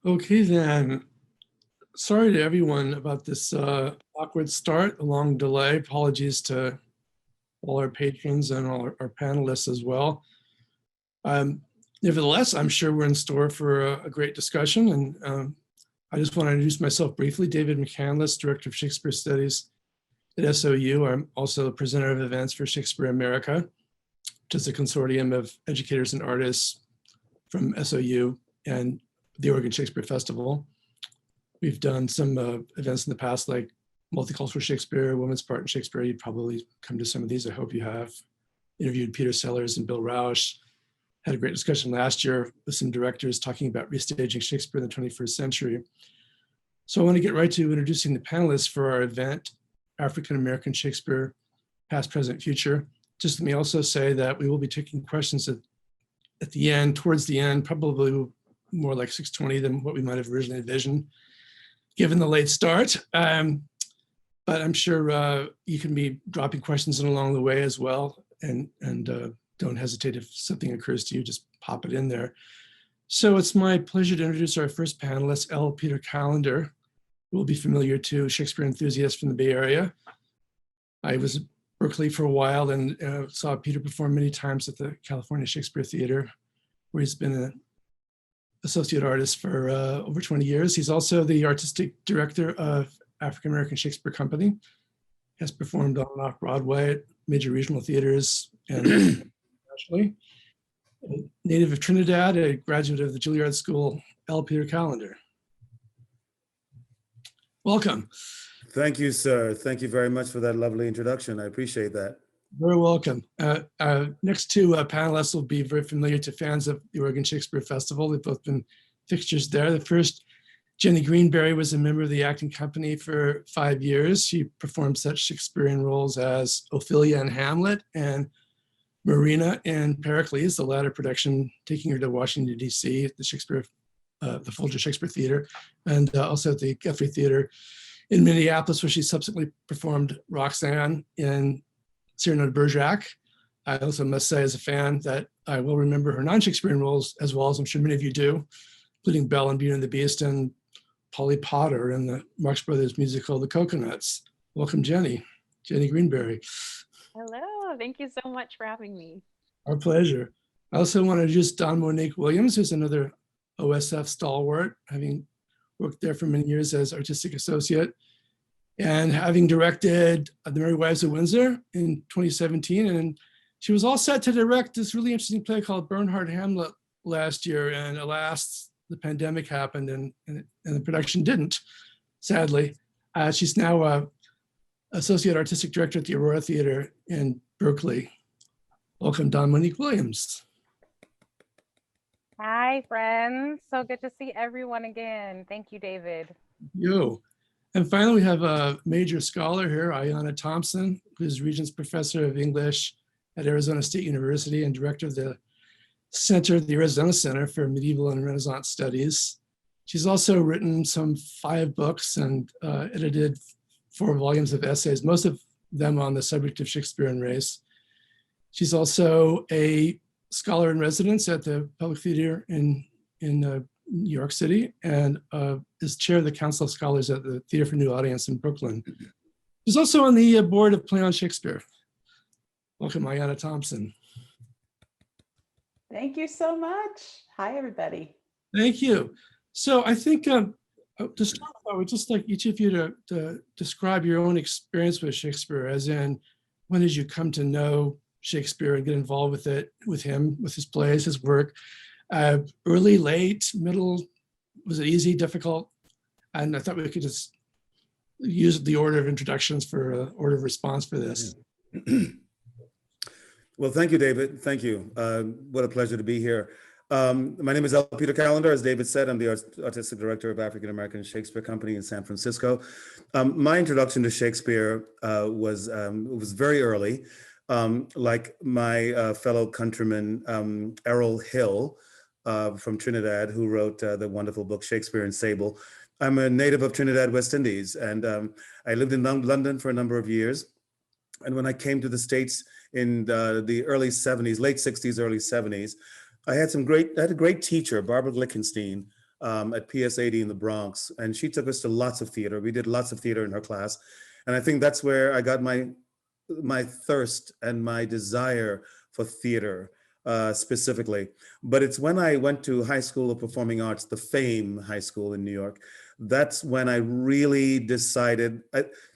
Okay, then. Sorry to everyone about this awkward start, a long delay. Apologies to all our patrons and all our panelists as well. Nevertheless, I'm sure we're in store for a great discussion. And I just want to introduce myself briefly. David McCandless, Director of Shakespeare Studies at SOU. I'm also the presenter of events for Shakespeare America, which is a consortium of educators and artists from SOU and the Oregon Shakespeare Festival. We've done some events in the past, like Multicultural Shakespeare, Women's Part in Shakespeare. You've probably come to some of these. I hope you have. Interviewed Peter Sellers and Bill Rausch. Had a great discussion last year with some directors talking about restaging Shakespeare in the 21st century. So I want to get right to introducing the panelists for our event, African American Shakespeare, Past, Present, Future. Just let me also say that we will be taking questions at the end, towards the end, probably more like 6:20 than what we might have originally envisioned, given the late start. But I'm sure you can be dropping questions in along the way as well. And don't hesitate if something occurs to you, just pop it in there. So it's my pleasure to introduce our first panelist, L. Peter Callender, who will be familiar to Shakespeare enthusiasts from the Bay Area. I was at Berkeley for a while and saw Peter perform many times at the California Shakespeare Theater, where he's been an associate artist for over 20 years. He's also the artistic director of African American Shakespeare Company. He has performed on and off Broadway at major regional theaters and internationally. Native of Trinidad, a graduate of the Juilliard School, L. Peter Callender. Welcome. Thank you, sir. Thank you very much for that lovely introduction. I appreciate that. Very welcome. Next two panelists will be very familiar to fans of the Oregon Shakespeare Festival. They've both been fixtures there. The first, Jenny Greenberry, was a member of the acting company for 5 years. She performed such Shakespearean roles as Ophelia in Hamlet and Marina in Pericles, the latter production taking her to Washington, D.C. at the Folger Shakespeare Theater, and also at the Guthrie Theater in Minneapolis, where she subsequently performed Roxanne in Cyrano de Bergerac. I also must say as a fan that I will remember her non-Shakespearean roles as well, as I'm sure many of you do, including Belle in Beauty and the Beast and Polly Potter in the Marx Brothers musical, The Coconuts. Welcome, Jenny Greenberry. Hello, thank you so much for having me. Our pleasure. I also want to introduce Dawn Monique Williams, who's another OSF stalwart, having worked there for many years as artistic associate and having directed The Merry Wives of Windsor in 2017. And she was all set to direct this really interesting play called Bernhard Hamlet last year. And alas, the pandemic happened and the production didn't, sadly. She's now associate artistic director at the Aurora Theater in Berkeley. Welcome, Dawn Monique Williams. Hi, friends. So good to see everyone again. Thank you, David. You. And finally, we have a major scholar here, Ayanna Thompson, who's Regents Professor of English at Arizona State University and director of the Arizona Center for Medieval and Renaissance Studies. She's also written some 5 books and edited 4 volumes of essays, most of them on the subject of Shakespeare and race. She's also a scholar in residence at the Public Theater in New York City and is chair of the Council of Scholars at the Theater for New Audience in Brooklyn. She's also on the board of Play on Shakespeare. Welcome, Ayanna Thompson. Thank you so much. Hi, everybody. Thank you. So I think to start off, I would just like each of you to describe your own experience with Shakespeare, as in, when did you come to know Shakespeare and get involved with it, with him, with his plays, his work? Early, late, middle, was it easy, difficult? And I thought we could just use the order of introductions for order of response for this. Well, thank you, David. Thank you. What a pleasure to be here. My name is L. Peter Callender. As David said, I'm the artistic director of African American Shakespeare Company in San Francisco. My introduction to Shakespeare was very early. Like my fellow countryman, Errol Hill from Trinidad, who wrote the wonderful book Shakespeare and Sable. I'm a native of Trinidad, West Indies, and I lived in London for a number of years. And when I came to the States in the early 70s, late 60s, early 70s, I had a great teacher, Barbara Glickenstein, at PS80 in the Bronx, and she took us to lots of theater. We did lots of theater in her class, and I think that's where I got my thirst and my desire for theater specifically. But it's when I went to High School of Performing Arts, the Fame High School in New York, that's when I really decided.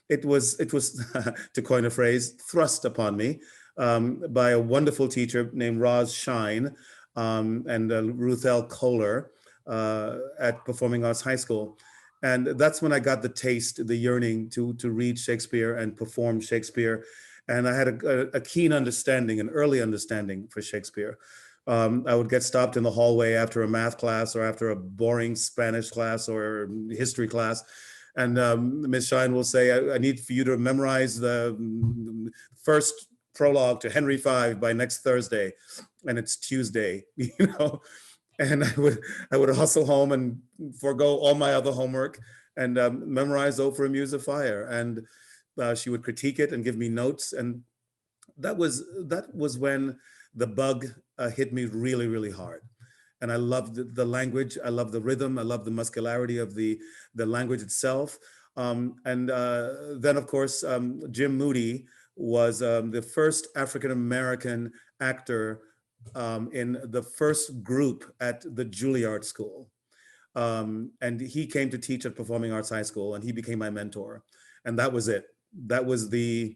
It was to coin a phrase, thrust upon me by a wonderful teacher named Roz Shine and Ruth L. Kohler at Performing Arts High School. And that's when I got the taste, the yearning to read Shakespeare and perform Shakespeare. And I had a keen understanding, an early understanding for Shakespeare. I would get stopped in the hallway after a math class or after a boring Spanish class or history class. And Ms. Shine will say, I need for you to memorize the first prologue to Henry V by next Thursday. And it's Tuesday, you know. And I would hustle home and forego all my other homework and memorize "Oh, for a Muse of Fire." And she would critique it and give me notes. And that was when the bug hit me really, really hard. And I loved the language. I loved the rhythm. I loved the muscularity of the language itself. And then, of course, Jim Moody was the first African-American actor in the first group at the Juilliard School. And he came to teach at Performing Arts High School, and he became my mentor. And that was it. That was the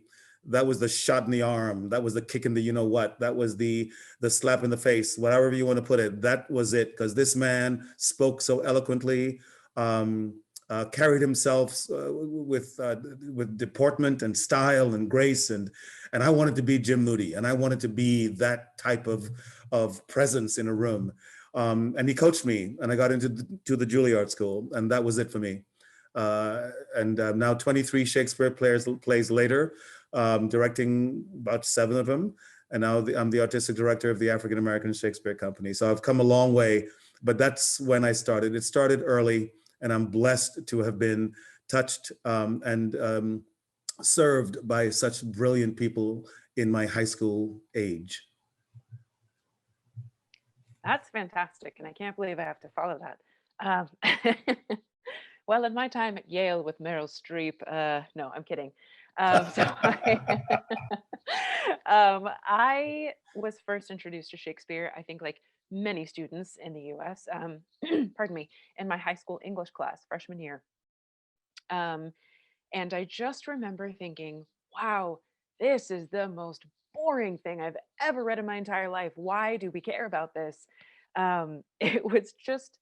shot in the arm. That was the kick in the you know what. That was the slap in the face, whatever you want to put it. That was it, because this man spoke so eloquently, carried himself with deportment and style and grace, and I wanted to be Jim Moody, and I wanted to be that type of presence in a room. And he coached me, and I got into the Juilliard School, and that was it for me. And now 23 Shakespeare plays later, directing about 7 of them. And now I'm the artistic director of the African American Shakespeare Company. So I've come a long way, but that's when I started. It started early, and I'm blessed to have been touched and served by such brilliant people in my high school age. That's fantastic. And I can't believe I have to follow that. Um, well, in my time at Yale with Meryl Streep, no, I'm kidding. I was first introduced to Shakespeare, I think, like many students in the US, pardon me, in my high school English class, freshman year. Um, and I just remember thinking, wow, this is the most boring thing I've ever read in my entire life. Why do we care about this? It was just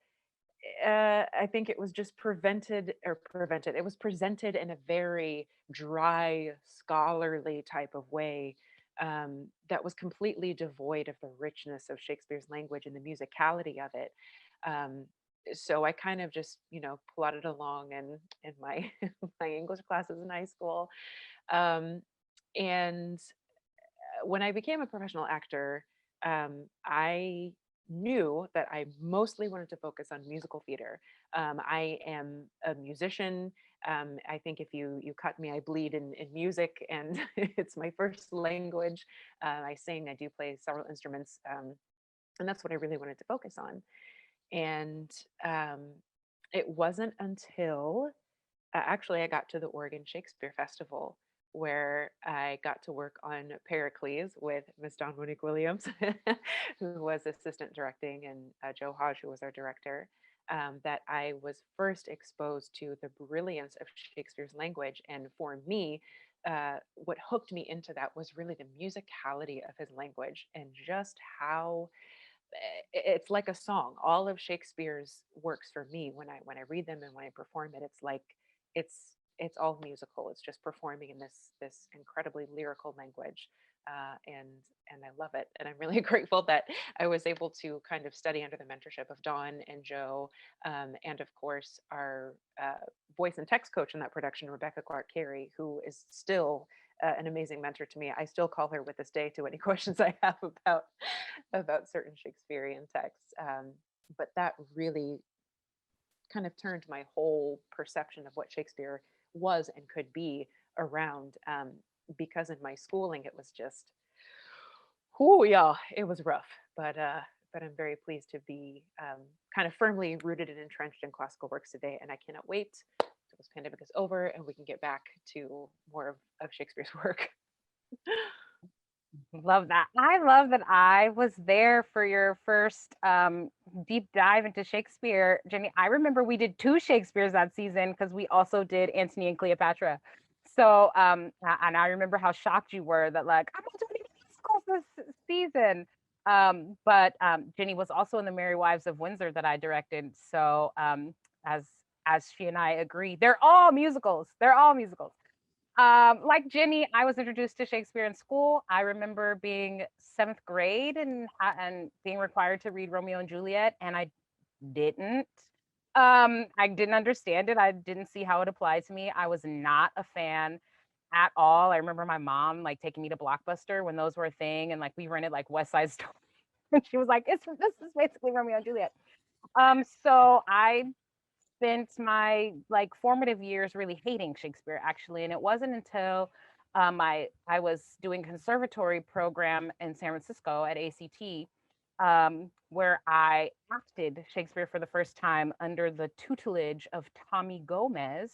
I think it was just prevented. It was presented in a very dry, scholarly type of way that was completely devoid of the richness of Shakespeare's language and the musicality of it. Um, so I kind of just, plodded along in my my English classes in high school. Um, and when I became a professional actor, I knew that I mostly wanted to focus on musical theater. I am a musician. I think if you cut me, I bleed in music, and it's my first language. I sing, I do play several instruments, and that's what I really wanted to focus on. And it wasn't until actually I got to the Oregon Shakespeare Festival where I got to work on Pericles with Miss Dawn Monique Williams, who was assistant directing, and Joe Hodge, who was our director, that I was first exposed to the brilliance of Shakespeare's language. And for me, what hooked me into that was really the musicality of his language and just how it's like a song. All of Shakespeare's works for me, when I read them and when I perform it, it's like it's all musical. It's just performing in this incredibly lyrical language, and I love it. And I'm really grateful that I was able to kind of study under the mentorship of Dawn and Joe, and of course our voice and text coach in that production, Rebecca Clark Carey, who is still an amazing mentor to me. I still call her with this day to any questions I have about certain Shakespearean texts. But that really kind of turned my whole perception of what Shakespeare was and could be around. Because in my schooling, it was just, oh yeah, it was rough. But but I'm very pleased to be kind of firmly rooted and entrenched in classical works today. And I cannot wait till this pandemic is over and we can get back to more of Shakespeare's work. Love that. I love that I was there for your first deep dive into Shakespeare. Jenny, I remember we did 2 Shakespeares that season because we also did Antony and Cleopatra. So, and I remember how shocked you were that like, I'm not doing any musicals this season. But Jenny was also in the Merry Wives of Windsor that I directed. So as she and I agree, they're all musicals. They're all musicals. Like Jenny, I was introduced to Shakespeare in school. I remember being 7th grade and being required to read Romeo and Juliet, and I didn't. I didn't understand it. I didn't see how it applied to me. I was not a fan at all. I remember my mom like taking me to Blockbuster when those were a thing, and like we rented like West Side Story, and she was like, "This is basically Romeo and Juliet." So I spent my like formative years really hating Shakespeare actually, and it wasn't until I was doing conservatory program in San Francisco at ACT where I acted Shakespeare for the first time under the tutelage of Tommy Gomez,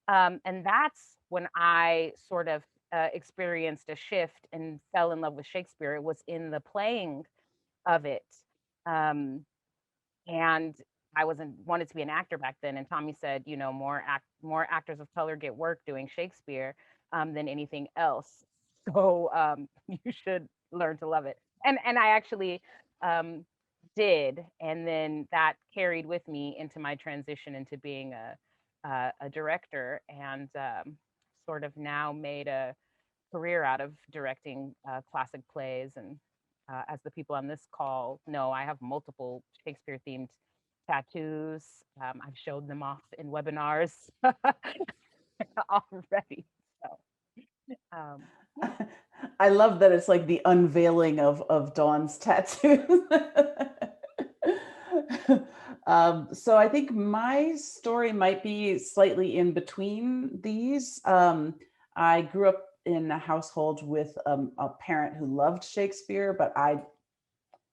and that's when I sort of experienced a shift and fell in love with Shakespeare. It was in the playing of it. Um, and I wasn't wanted to be an actor back then. And Tommy said, you know, more actors of color get work doing Shakespeare than anything else. So you should learn to love it. And I actually did, and then that carried with me into my transition into being a director, and sort of now made a career out of directing classic plays. And as the people on this call know, I have multiple Shakespeare themed tattoos. I've showed them off in webinars already. So, I love that it's like the unveiling of Dawn's tattoo. So I think my story might be slightly in between these. I grew up in a household with a parent who loved Shakespeare, but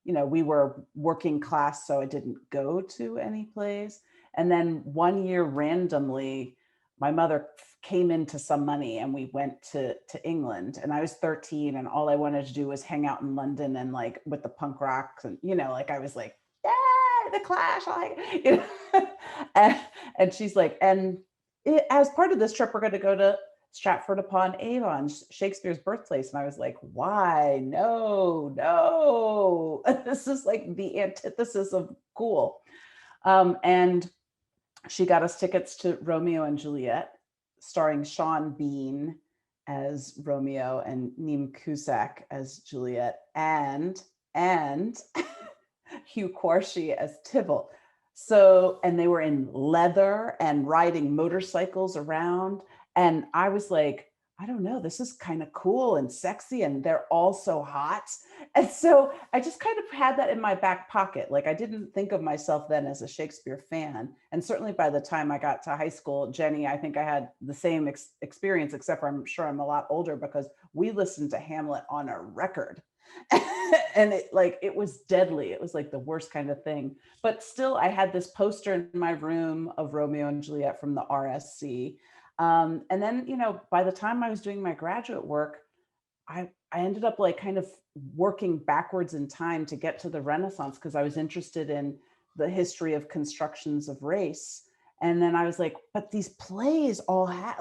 we were working class, so I didn't go to any plays. And then one year randomly, my mother came into some money and we went to England, and I was 13 and all I wanted to do was hang out in London and like with the punk rocks, and like I was like, yeah, the Clash, and she's like, as part of this trip, we're going to go to Stratford upon Avon, Shakespeare's birthplace. And I was like, why? No. This is like the antithesis of cool. And she got us tickets to Romeo and Juliet, starring Sean Bean as Romeo and Neem Cusack as Juliet, and Hugh Quarshie as Tybalt. So, and they were in leather and riding motorcycles around. And I was like, I don't know, this is kind of cool and sexy, and they're all so hot. And so I just kind of had that in my back pocket. Like I didn't think of myself then as a Shakespeare fan. And certainly by the time I got to high school, Jenny, I think I had the same experience, except for I'm sure I'm a lot older because we listened to Hamlet on a record. And it was deadly. It was like the worst kind of thing. But still, I had this poster in my room of Romeo and Juliet from the RSC. And then, by the time I was doing my graduate work, I ended up like kind of working backwards in time to get to the Renaissance because I was interested in the history of constructions of race. And then I was like, but these plays all had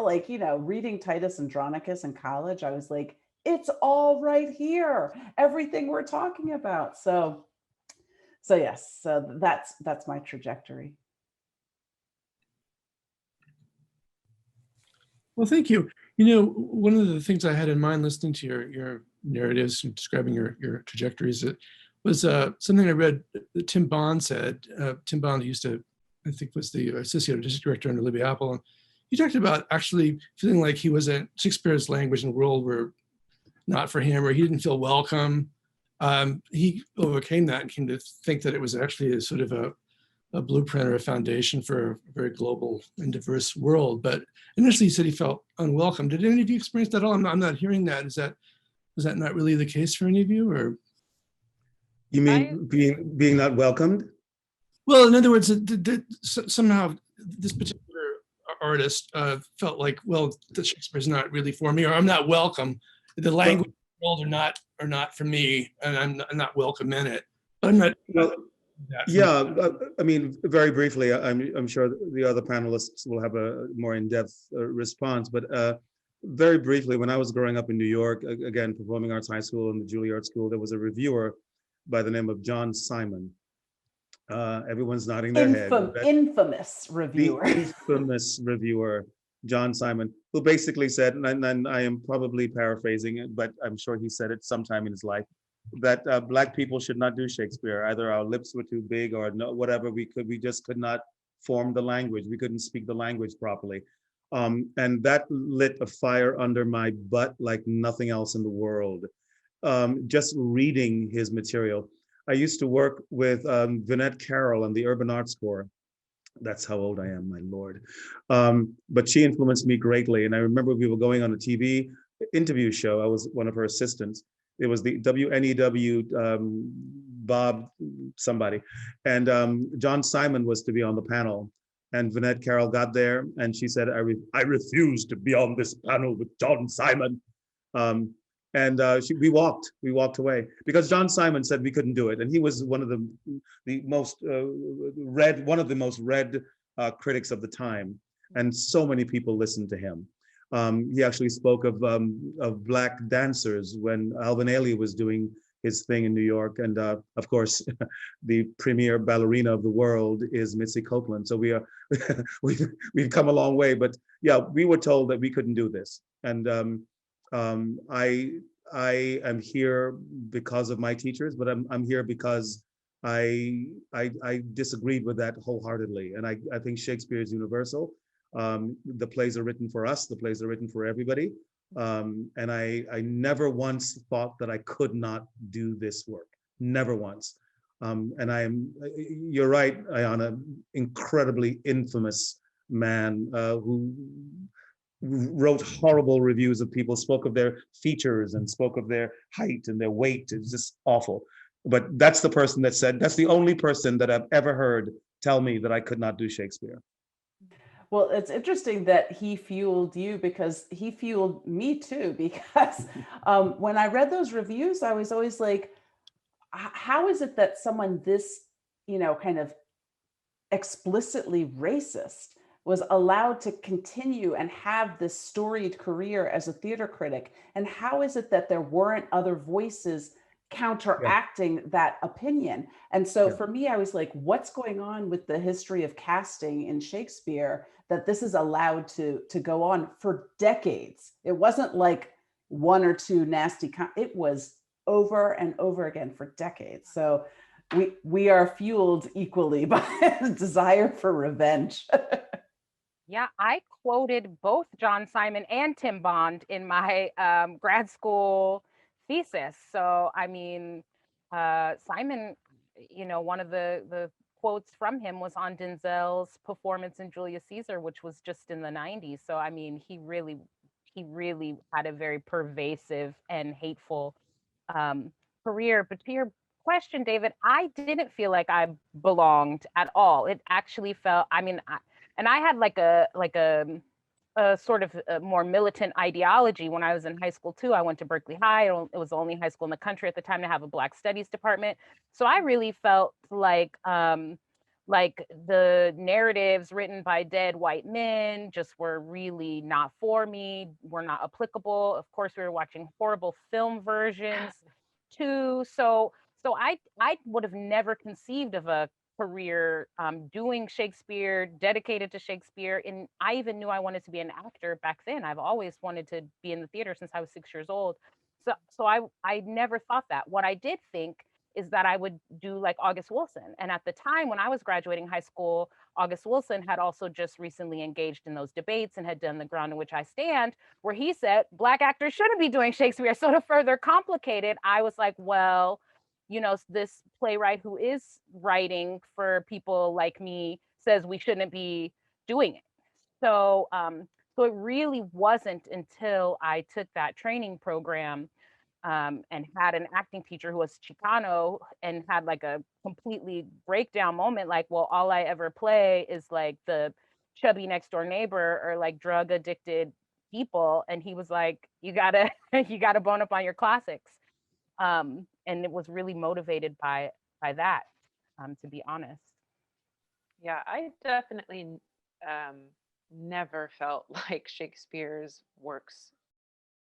reading Titus Andronicus in college, I was like, it's all right here, everything we're talking about. So yes, so that's my trajectory. Well, thank you. One of the things I had in mind listening to your narratives and describing your trajectories, it was something I read that Tim Bond said. Tim Bond I think was the associate district director under Libby Apple. And he talked about actually feeling like he wasn't, Shakespeare's language and world were not for him, or he didn't feel welcome. He overcame that and came to think that it was actually a sort of a blueprint or a foundation for a very global and diverse world. But initially he said he felt unwelcome. Did any of you experience that at all? I'm not hearing that. Is that not really the case for any of you? Or You mean being not welcomed? Well, in other words, somehow this particular artist felt like, well, the Shakespeare's not really for me, or I'm not welcome. The language world are not for me, and I'm not welcome in it. But I'm not. Well, that yeah, I mean, very briefly, I'm sure the other panelists will have a more in-depth response, but very briefly, when I was growing up in New York, again, Performing Arts High School and the Juilliard School, there was a reviewer by the name of John Simon. Everyone's nodding their head. Infamous The reviewer. infamous reviewer, John Simon, who basically said, and I am probably paraphrasing it, but I'm sure he said it sometime in his life, that Black people should not do Shakespeare. Either our lips were too big or no, whatever we just could not form the language. We couldn't speak the language properly. And that lit a fire under my butt like nothing else in the world. Just reading his material. I used to work with Vinette Carroll and the Urban Arts Corps. That's how old I am, my Lord. But she influenced me greatly. And I remember we were going on a TV interview show. I was one of her assistants. It was the WNEW Bob somebody. And John Simon was to be on the panel. And Vinette Carroll got there and she said, I refuse to be on this panel with John Simon. We walked away because John Simon said we couldn't do it. And he was one of the most read critics of the time. And so many people listened to him. He actually spoke of Black dancers when Alvin Ailey was doing his thing in New York. And of course, the premier ballerina of the world is Mitzi Copeland. So we've come a long way, but yeah, we were told that we couldn't do this. And I am here because of my teachers, but I'm here because I disagreed with that wholeheartedly. And I think Shakespeare is universal. The plays are written for us. The plays are written for everybody. And I never once thought that I could not do this work. Never once. And you're right, Ayana, incredibly infamous man who wrote horrible reviews of people, spoke of their features and spoke of their height and their weight. It's just awful. But that's the person that said, that's the only person that I've ever heard tell me that I could not do Shakespeare. Well, it's interesting that he fueled you because he fueled me too, because when I read those reviews, I was always like, how is it that someone this, kind of explicitly racist was allowed to continue and have this storied career as a theater critic? And how is it that there weren't other voices counteracting that opinion? And so for me, I was like, what's going on with the history of casting in Shakespeare that this is allowed to go on for decades? It wasn't like one or two nasty, it was over and over again for decades. So we are fueled equally by the desire for revenge. Yeah, I quoted both John Simon and Tim Bond in my grad school thesis. So, I mean, Simon, one of the quotes from him was on Denzel's performance in Julius Caesar, which was just in the 90s. So, I mean, he really had a very pervasive and hateful career. But to your question, David, I didn't feel like I belonged at all. It actually felt, I mean, I had like a sort of a more militant ideology when I was in high school too. I went to Berkeley High. It was the only high school in the country at the time to have a Black Studies department. So I really felt like the narratives written by dead white men just were really not for me, were not applicable. Of course, we were watching horrible film versions too. So I would have never conceived of a career doing Shakespeare, dedicated to Shakespeare. And I even knew I wanted to be an actor back then. I've always wanted to be in the theater since I was 6 years old. So I never thought that. What I did think is that I would do like August Wilson. And at the time when I was graduating high school, August Wilson had also just recently engaged in those debates and had done The Ground on Which I Stand, where he said Black actors shouldn't be doing Shakespeare. So to further complicate it, I was like, well, this playwright who is writing for people like me says we shouldn't be doing it. So it really wasn't until I took that training program and had an acting teacher who was Chicano and had like a completely breakdown moment. Like, well, all I ever play is like the chubby next door neighbor or like drug addicted people. And he was like, you gotta, you gotta bone up on your classics. And it was really motivated by that, to be honest. Yeah, I definitely never felt like Shakespeare's works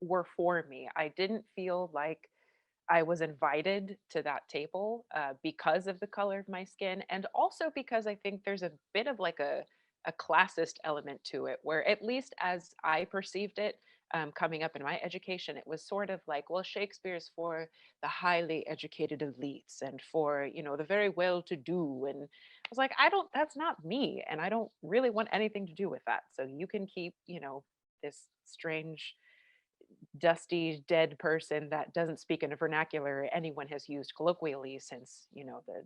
were for me. I didn't feel like I was invited to that table because of the color of my skin, and also because I think there's a bit of like a classist element to it, where at least as I perceived it, coming up in my education, it was sort of like, well, Shakespeare's for the highly educated elites and for the very well-to-do, and I was like, I don't, that's not me, and I don't really want anything to do with that. So you can keep this strange dusty dead person that doesn't speak in a vernacular anyone has used colloquially since the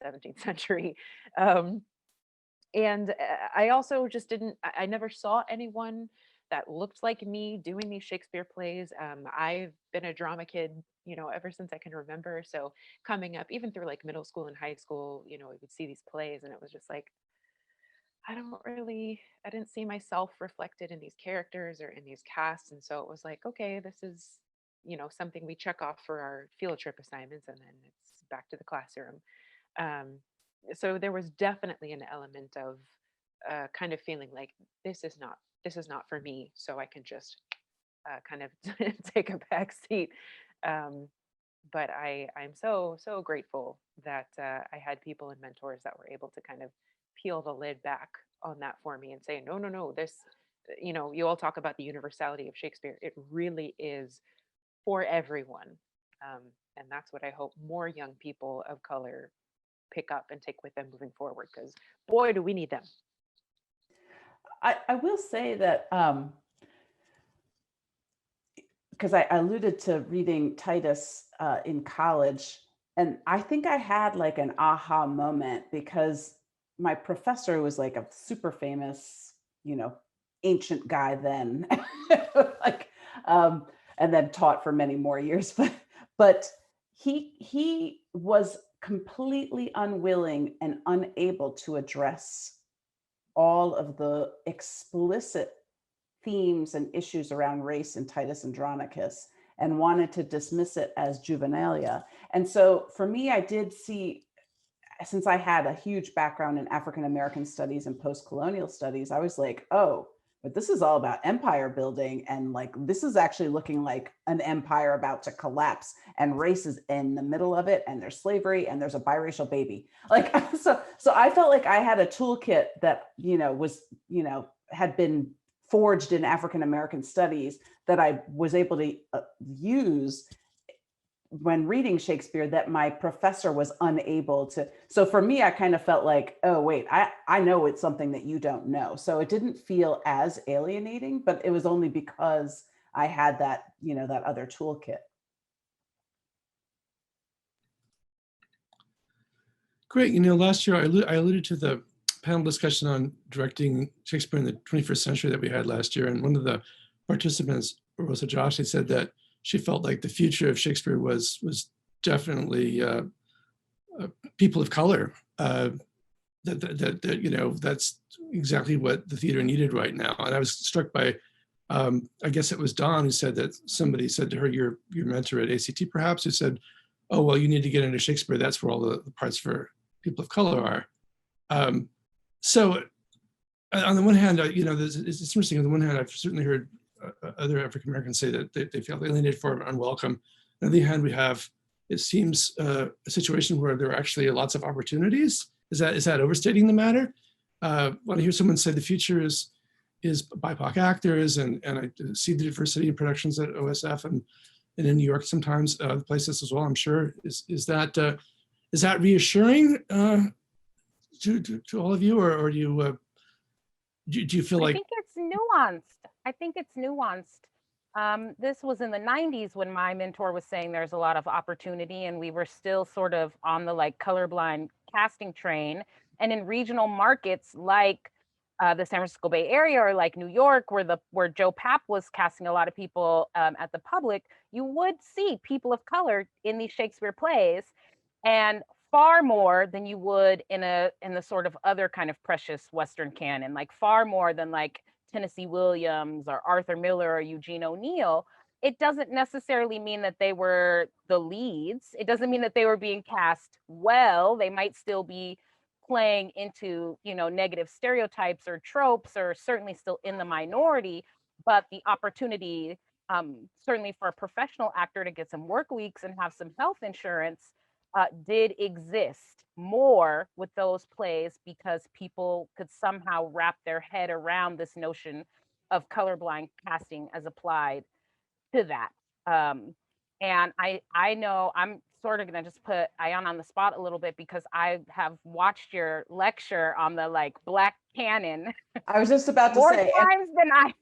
17th century. um, and I also just didn't I never saw anyone that looked like me doing these Shakespeare plays. I've been a drama kid ever since I can remember, so coming up even through like middle school and high school, we would see these plays and it was just like, I didn't see myself reflected in these characters or in these casts. And so it was like, okay, this is, something we check off for our field trip assignments and then it's back to the classroom. Um, so there was definitely an element of kind of feeling like this is not for me. So I can just kind of take a back seat. Um, but I'm so grateful that I had people and mentors that were able to kind of peel the lid back on that for me and say, no, no, no, this, you all talk about the universality of Shakespeare. It really is for everyone. Um, and that's what I hope more young people of color pick up and take with them moving forward, because boy, do we need them. I will say that because I alluded to reading Titus in college, and I think I had like an aha moment because my professor was like a super famous, ancient guy then, like, and then taught for many more years. But he was completely unwilling and unable to address all of the explicit themes and issues around race in Titus Andronicus and wanted to dismiss it as juvenilia. And so for me, I did see, since I had a huge background in African American studies and post-colonial studies, I was like, oh, but this is all about empire building. And like, this is actually looking like an empire about to collapse and race is in the middle of it. And there's slavery and there's a biracial baby. Like, so I felt like I had a toolkit that, was, had been forged in African American studies that I was able to use when reading Shakespeare that my professor was unable to. So for me, I kind of felt like, oh, wait, I know it's something that you don't know. So it didn't feel as alienating, but it was only because I had that, that other toolkit. Great. Last year I alluded to the panel discussion on directing Shakespeare in the 21st century that we had last year. And one of the participants, Rosa Joshi, said that she felt like the future of Shakespeare was definitely people of color. That's exactly what the theater needed right now. And I was struck by, I guess it was Dawn who said that somebody said to her, your mentor at ACT perhaps, who said, oh, well, you need to get into Shakespeare. That's where all the parts for people of color are. So on the one hand, it's interesting. On the one hand, I've certainly heard other African Americans say that they feel alienated for and unwelcome. On the other hand, we have, it seems, a situation where there are actually lots of opportunities. Is that overstating the matter? When I hear someone say the future is BIPOC actors, and I see the diversity in productions at OSF and in New York sometimes, places as well, I'm sure. Is that reassuring to all of you, or do you feel like? I think it's nuanced. I think it's nuanced. This was in the 90s when my mentor was saying there's a lot of opportunity, and we were still sort of on the like colorblind casting train. And in regional markets like the San Francisco Bay Area or like New York, where Joe Papp was casting a lot of people at the Public, you would see people of color in these Shakespeare plays, and far more than you would in the sort of other kind of precious Western canon, like far more than like Tennessee Williams or Arthur Miller or Eugene O'Neill. It doesn't necessarily mean that they were the leads. It doesn't mean that they were being cast well. They might still be playing into, negative stereotypes or tropes, or certainly still in the minority, but the opportunity, certainly for a professional actor to get some work weeks and have some health insurance, did exist more with those plays, because people could somehow wrap their head around this notion of colorblind casting as applied to that. And I know I'm sort of going to just put Ayan on the spot a little bit, because I have watched your lecture on the like Black canon I was just about to more say, times than I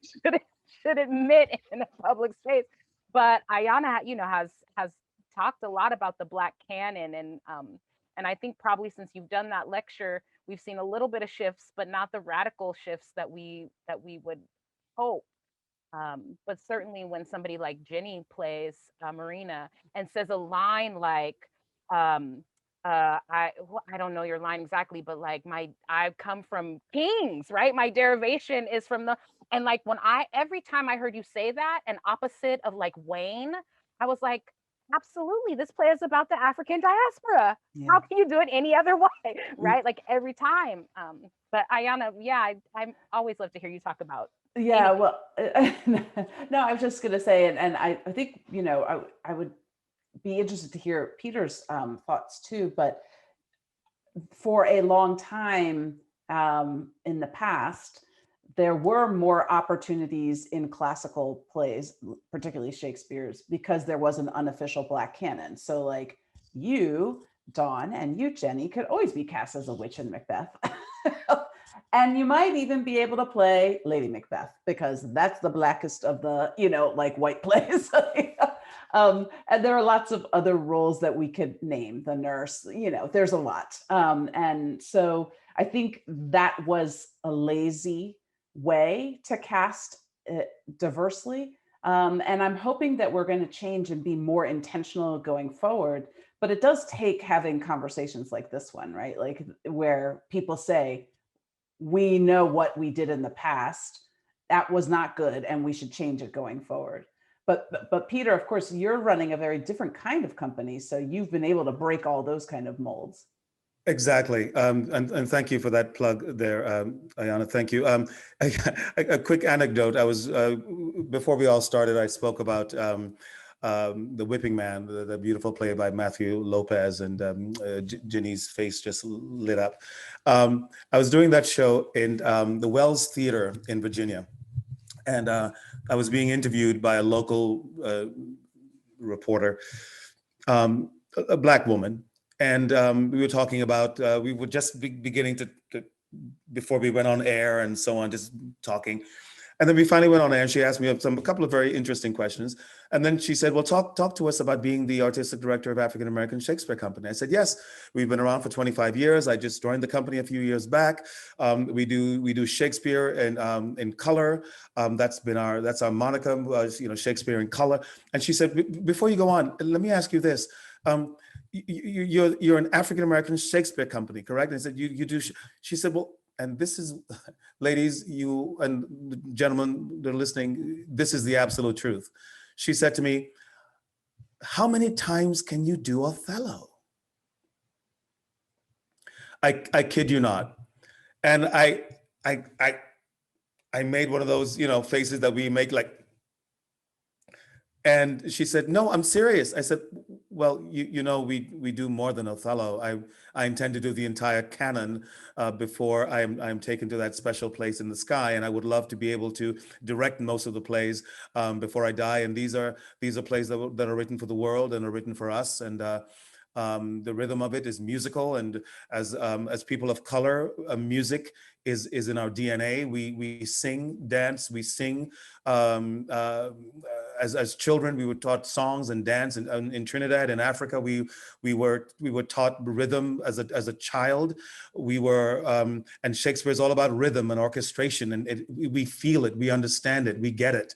should admit in a public space. But Ayana, has talked a lot about the Black canon, and I think probably since you've done that lecture, we've seen a little bit of shifts, but not the radical shifts that we would hope. But certainly when somebody like Jenny plays Marina and says a line like, I don't know your line exactly, but like I've come from kings, right? My derivation is from and like every time I heard you say that, and opposite of like Wayne, I was like, absolutely, this play is about the African diaspora. yeah. How can you do it any other way, right? Like every time. But Ayana, yeah, I always love to hear you talk about. Yeah, well, no, I was just going to say, and I think, I would be interested to hear Peter's thoughts too, but for a long time in the past, there were more opportunities in classical plays, particularly Shakespeare's, because there was an unofficial Black canon. So like you, Dawn, and you, Jenny, could always be cast as a witch in Macbeth. And you might even be able to play Lady Macbeth, because that's the blackest of the, like white plays. And there are lots of other roles that we could name, the nurse, there's a lot. And so I think that was a lazy way to cast diversely. And I'm hoping that we're going to change and be more intentional going forward. But it does take having conversations like this one, right? Like where people say, we know what we did in the past, that was not good, and we should change it going forward. But Peter, of course, you're running a very different kind of company, so you've been able to break all those kind of molds. Exactly. And thank you for that plug there, Ayana. Thank you. A quick anecdote. I was, before we all started, I spoke about The Whipping Man, the beautiful play by Matthew Lopez, and Ginny's face just lit up. I was doing that show in the Wells Theater in Virginia. And I was being interviewed by a local reporter, a Black woman. And we were talking about, we were just beginning to, before we went on air and so on, just talking. And then we finally went on air, and she asked me a couple of very interesting questions. And then she said, well, talk to us about being the artistic director of African American Shakespeare Company. I said, yes, we've been around for 25 years. I just joined the company a few years back. We do Shakespeare in color. That's our moniker, Shakespeare in color. And she said, before you go on, let me ask you this. You're an African American Shakespeare Company, correct? And I said, you do. She said, well, and this is, ladies, you and the gentlemen that are listening, this is the absolute truth. She said to me, how many times can you do Othello? I kid you not. And I made one of those, faces that we make, like. And she said, no, I'm serious. I said, well, we do more than Othello. I intend to do the entire canon before I'm taken to that special place in the sky. And I would love to be able to direct most of the plays before I die. And these are plays that are written for the world and are written for us. And the rhythm of it is musical. And as people of color, music is in our DNA. We sing, dance, we sing as children, we were taught songs and dance, and in Trinidad and Africa, we were taught rhythm as a child. We were and Shakespeare is all about rhythm and orchestration, and we feel it, we understand it, we get it.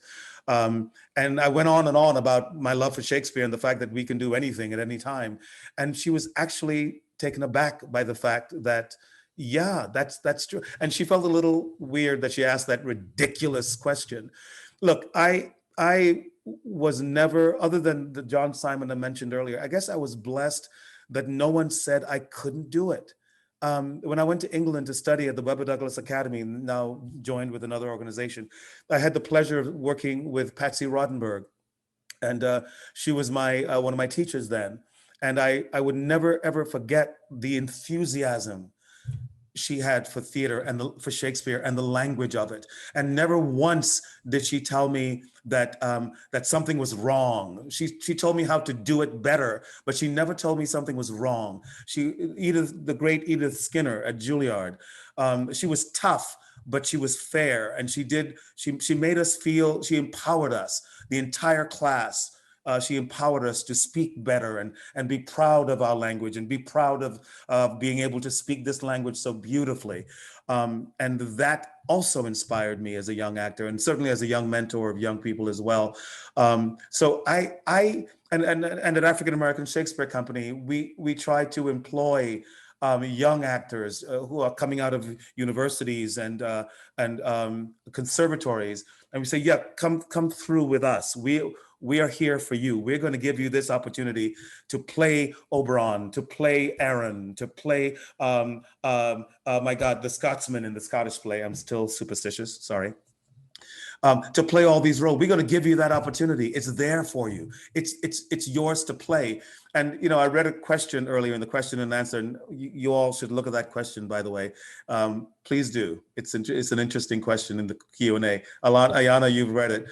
And I went on and on about my love for Shakespeare and the fact that we can do anything at any time. And she was actually taken aback by the fact that, yeah, that's true. And she felt a little weird that she asked that ridiculous question. Look, I was never, other than the John Simon I mentioned earlier, I guess I was blessed that no one said I couldn't do it. When I went to England to study at the Webber Douglas Academy, now joined with another organization, I had the pleasure of working with Patsy Rodenberg, and she was my one of my teachers then. And I would never ever forget the enthusiasm she had for theater and for Shakespeare and the language of it. And never once did she tell me that that something was wrong. She told me how to do it better, but she never told me something was wrong. The great Edith Skinner at Juilliard, she was tough, but she was fair, and she made us feel, she empowered us, the entire class. She empowered us to speak better and be proud of our language and be proud of being able to speak this language so beautifully. And that also inspired me as a young actor, and certainly as a young mentor of young people as well. So and at African American Shakespeare Company, we try to employ young actors who are coming out of universities and conservatories, and we say, yeah, come through with us. We are here for you. We're going to give you this opportunity to play Oberon, to play Aaron, to play, my God, the Scotsman in the Scottish play. I'm still superstitious, sorry. To play all these roles. We're going to give you that opportunity. It's there for you. It's yours to play. And, you know, I read a question earlier in the question and answer, and you all should look at that question, by the way. Please do. It's an interesting question in the Q&A. Ayana, you've read it.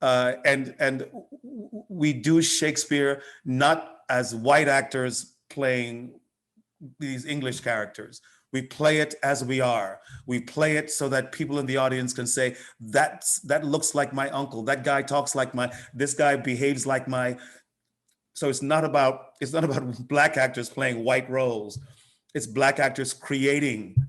And we do Shakespeare not as white actors playing these English characters. We play it as we are. We play it so that people in the audience can say, that looks like my uncle. That guy talks like this guy behaves like my. So it's not about Black actors playing white roles. It's Black actors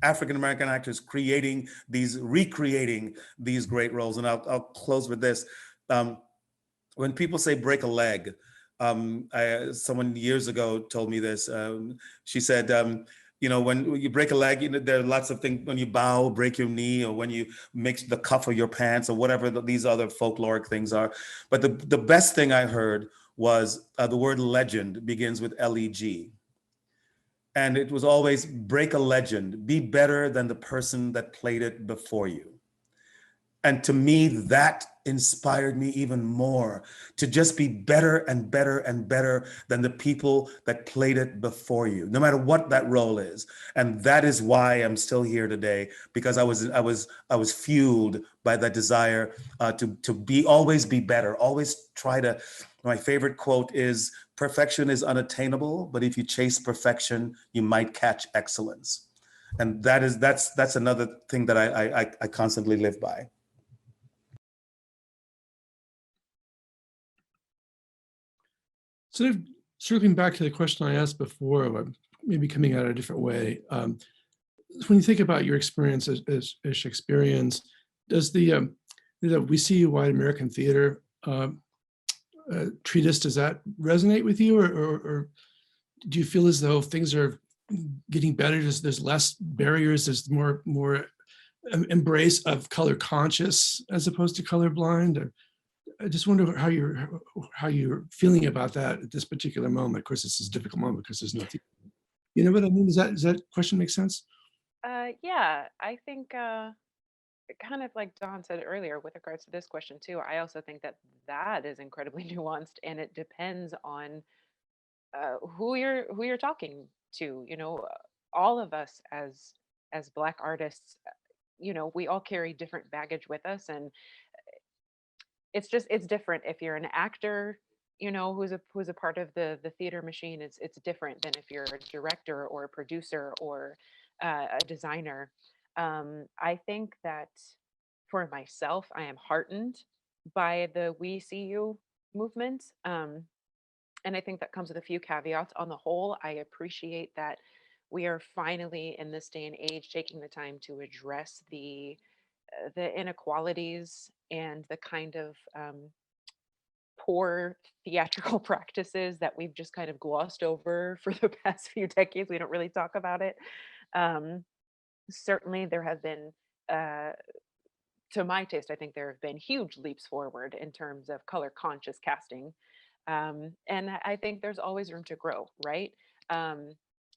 African American actors recreating these great roles. And I'll close with this. When people say break a leg, someone years ago told me this. She said, you know, when you break a leg, you know, there are lots of things. When you bow, break your knee, or when you mix the cuff of your pants, or whatever these other folkloric things are. But the best thing I heard was the word legend begins with Leg. And it was always break a legend, be better than the person that played it before you. And to me, that inspired me even more to just be better and better and better than the people that played it before you, no matter what that role is. And that is why I'm still here today, because I was fueled by that desire to always be better, always try to. My favorite quote is, perfection is unattainable, but if you chase perfection, you might catch excellence. And that's another thing that I constantly live by. Sort of circling back to the question I asked before, maybe coming at it a different way. When you think about your experience as Shakespeareans, does the We See You White American Theater treatise, does that resonate with you, or do you feel as though things are getting better? There's less barriers, there's more embrace of color conscious as opposed to colorblind? Or I just wonder how you're feeling about that at this particular moment. Of course, this is a difficult moment because there's nothing. You know what I mean? Does that question make sense? Yeah, I think kind of like Don said earlier with regards to this question too, I also think that is incredibly nuanced, and it depends on who you're talking to. You know, all of us as Black artists, you know, we all carry different baggage with us, and it's different if you're an actor, you know, who's a part of the theater machine. It's different than if you're a director or a producer or a designer. I think that for myself, I am heartened by the We See You movement. And I think that comes with a few caveats. On the whole, I appreciate that we are finally in this day and age taking the time to address the inequalities and the kind of poor theatrical practices that we've just kind of glossed over for the past few decades. We don't really talk about it. Um, Certainly, there have been, uh, to my taste, I think there have been huge leaps forward in terms of color conscious casting. And I think there's always room to grow, right? Um,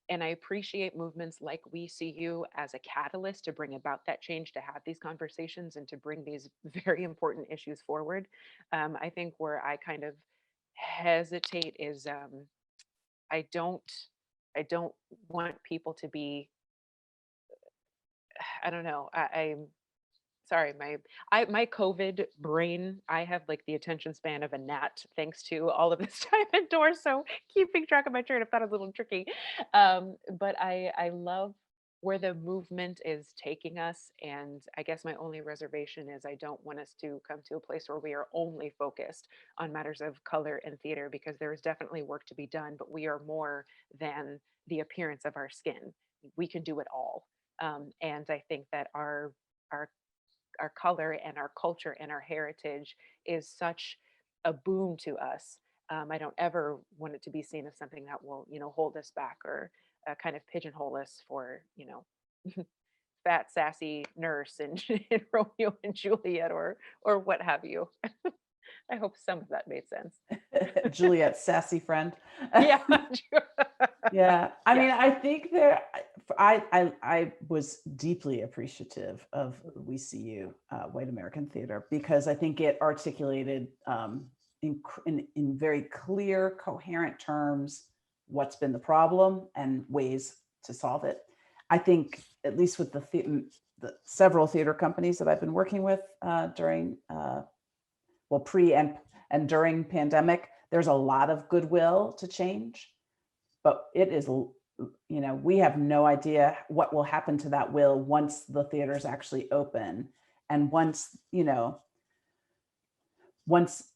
and I appreciate movements like We See You as a catalyst to bring about that change, to have these conversations and to bring these very important issues forward. I think where I kind of hesitate is I don't I don't want people to be, I don't know. I'm sorry, my COVID brain, I have like the attention span of a gnat thanks to all of this time indoors. So keeping track of my train of thought is a little tricky. But I love where the movement is taking us. And I guess my only reservation is I don't want us to come to a place where we are only focused on matters of color and theater, because there is definitely work to be done, but we are more than the appearance of our skin. We can do it all. And I think that our our color and our culture and our heritage is such a boon to us. I don't ever want it to be seen as something that will, hold us back or kind of pigeonhole us for, fat, sassy nurse and, in Romeo and Juliet or what have you. I hope some of that made sense. Juliet's sassy friend. Yeah. Yeah, I Yeah. mean, I think there, I was deeply appreciative of We See You, White American Theater, because I think it articulated in very clear, coherent terms what's been the problem and ways to solve it. I think, at least with the several theater companies that I've been working with during, well, pre and during pandemic, there's a lot of goodwill to change, but it is, we have no idea what will happen to that will once the theaters actually open, and once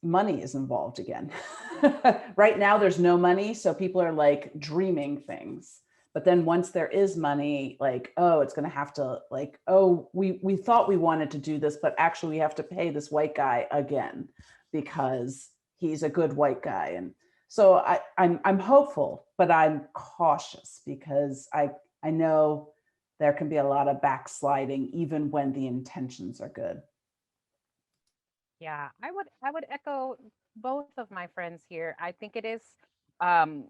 money is involved again. Right now there's no money, so people are like dreaming things, but then once there is money, like, oh, it's going to have to, like, oh, we thought we wanted to do this, but actually we have to pay this white guy again because he's a good white guy. And so I'm hopeful, but I'm cautious, because I know there can be a lot of backsliding even when the intentions are good. Yeah, I would echo both of my friends here. I think it is um